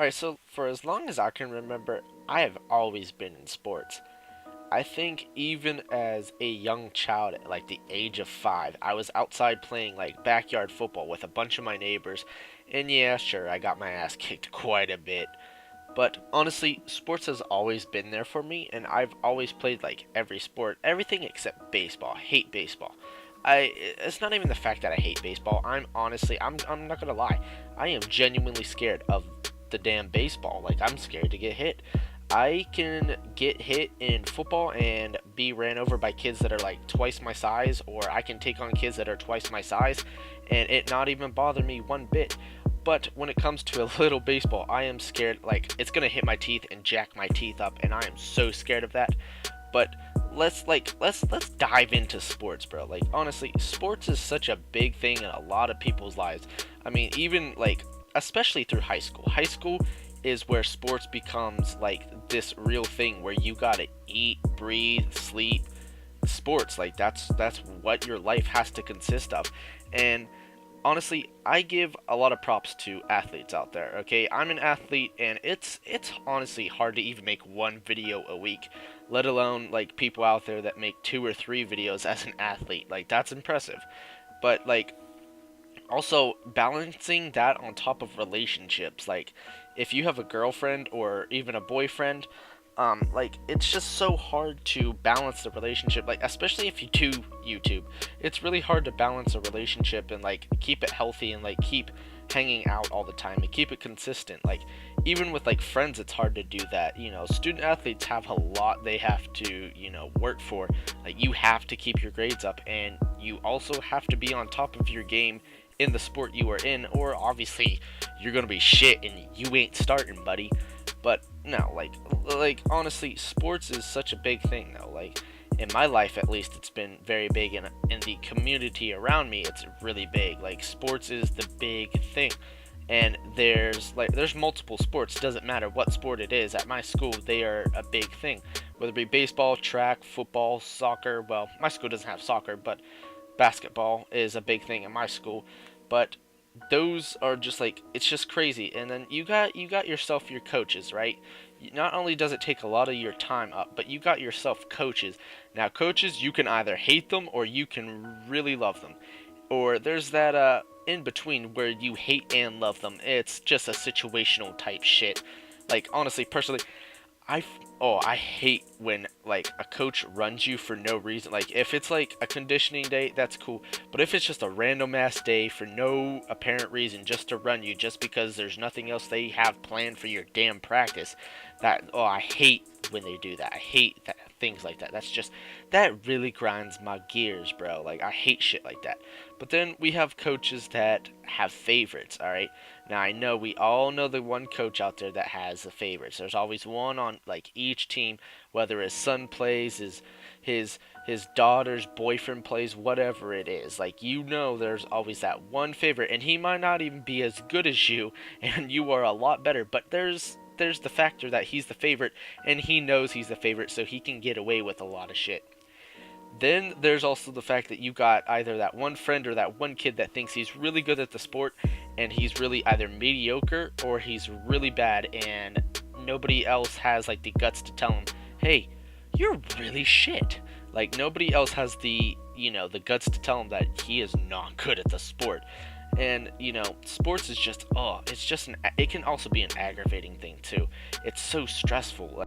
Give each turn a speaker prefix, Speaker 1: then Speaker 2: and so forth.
Speaker 1: Alright, so for as long as I can remember, I have always been in sports. I think even as a young child, at like the age of 5, I was outside playing like backyard football with a bunch of my neighbors. And yeah, sure, I got my ass kicked quite a bit. But honestly, sports has always been there for me, and I've always played like every sport, everything except baseball. I hate baseball. It's not even the fact that I hate baseball. I'm not gonna lie. I am genuinely scared of the damn baseball. Like, I'm scared to get hit. I can get hit in football and be ran over by kids that are like twice my size, or I can take on kids that are twice my size and it not even bother me one bit. But when it comes to a little baseball, I am scared. Like, it's gonna hit my teeth and jack my teeth up, and I am so scared of that. But let's dive into sports, bro. Like, honestly, sports is such a big thing in a lot of people's lives. I mean, even like, especially through high school. High school is where sports becomes like this real thing where you gotta eat, breathe, sleep sports. Like, that's what your life has to consist of. And honestly, I give a lot of props to athletes out there. Okay, I'm an athlete, and it's honestly hard to even make one video a week, let alone like people out there that make 2 or 3 videos as an athlete. Like, that's impressive. But like, also balancing that on top of relationships, like if you have a girlfriend or even a boyfriend, like, it's just so hard to balance the relationship, like especially if you do YouTube. It's really hard to balance a relationship and like keep it healthy and like keep hanging out all the time and keep it consistent. Like, even with like friends, it's hard to do that. Student athletes have a lot they have to work for. Like, you have to keep your grades up, and you also have to be on top of your game in the sport you are in, or obviously you're gonna be shit and you ain't starting, buddy. But no, like honestly, sports is such a big thing though. Like, in my life at least, it's been very big, and in the community around me, it's really big. Like, sports is the big thing. And there's multiple sports. Doesn't matter what sport it is. At my school, they are a big thing. Whether it be baseball, track, football, soccer. Well, my school doesn't have soccer, but basketball is a big thing in my school. But those are just like, it's just crazy. And then you got yourself your coaches, right? Not only does it take a lot of your time up, but you got yourself coaches. Now, coaches, you can either hate them or you can really love them. Or there's that in between where you hate and love them. It's just a situational type shit. Like, honestly, personally, I hate when like a coach runs you for no reason. Like, if it's like a conditioning day, that's cool. But if it's just a random ass day for no apparent reason, just to run you, just because there's nothing else they have planned for your damn practice, I hate when they do that. I hate that, things like that. That really grinds my gears, bro. Like, I hate shit like that. But then we have coaches that have favorites, alright? Now, I know we all know the one coach out there that has the favorites. There's always one on like each team, whether his son plays, his daughter's boyfriend plays, whatever it is. Like, there's always that one favorite, and he might not even be as good as you, and you are a lot better. But there's the factor that he's the favorite, and he knows he's the favorite, so he can get away with a lot of shit. Then there's also the fact that you got either that one friend or that one kid that thinks he's really good at the sport, and he's really either mediocre or he's really bad, and nobody else has like the guts to tell him, hey, you're really shit. Like, nobody else has the guts to tell him that he is not good at the sport. And sports is just, it can also be an aggravating thing too. It's so stressful.